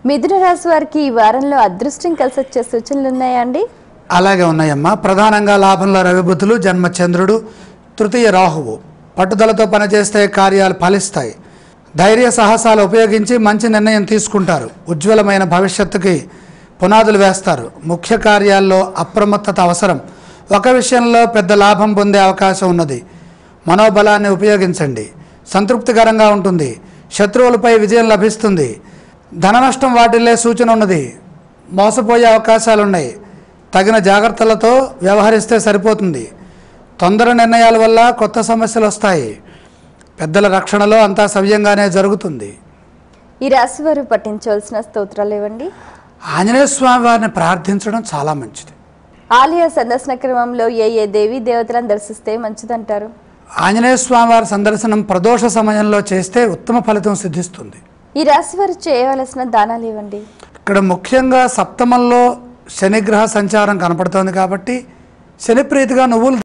మిథున రాశి వారికి ఈ వారంలో అదృష్టం కలిసి వచ్చే సూచనలు ఉన్నాయా అండి? అలాగే ఉన్నాయమ్మా. ప్రధానంగా లాభంలో రవిబుద్ధులు, జన్మచంద్రుడు, తృతీయ రాహువు. పట్టుదలతో పనిచేస్తే కార్యాలు ఫలిస్తాయి. ధైర్య సాహసాలు ఉపయోగించి మంచి నిర్ణయం తీసుకుంటారు. ఉజ్వలమైన భవిష్యత్తుకి పునాదులు వేస్తారు. ముఖ్య కార్యాల్లో అప్రమత్తత అవసరం. ఒక విషయంలో పెద్ద లాభం పొందే అవకాశం ఉన్నది. మనోబలాన్ని ఉపయోగించండి. సంతృప్తికరంగా ఉంటుంది. శత్రువులపై విజయం లభిస్తుంది. ధన నష్టం వాటిల్లే సూచన ఉన్నది. మోసపోయే అవకాశాలున్నాయి. తగిన జాగ్రత్తలతో వ్యవహరిస్తే సరిపోతుంది. తొందర నిర్ణయాల వల్ల కొత్త సమస్యలు వస్తాయి. పెద్దల రక్షణలో అంతా సవ్యంగానే జరుగుతుంది. ఈ రాశి వారు పఠించవలసిన స్తోత్రాలు ఇవ్వండి. ఆంజనేయ స్వామి వారిని ప్రార్థించడం చాలా మంచిది. ఆలయ సందర్శన క్రమంలో ఏ దేవీ దేవతలను దర్శిస్తే మంచిదంటారు? ఆంజనేయ స్వామి వారి సందర్శనం ప్రదోష సమయంలో చేస్తే ఉత్తమ ఫలితం సిద్ధిస్తుంది. ఈ రాశి వారు చేయవలసిన దానాలు ఇవ్వండి. ఇక్కడ ముఖ్యంగా సప్తమంలో శనిగ్రహ సంచారం కనపడుతోంది కాబట్టి శని ప్రీతిగా నువ్వులు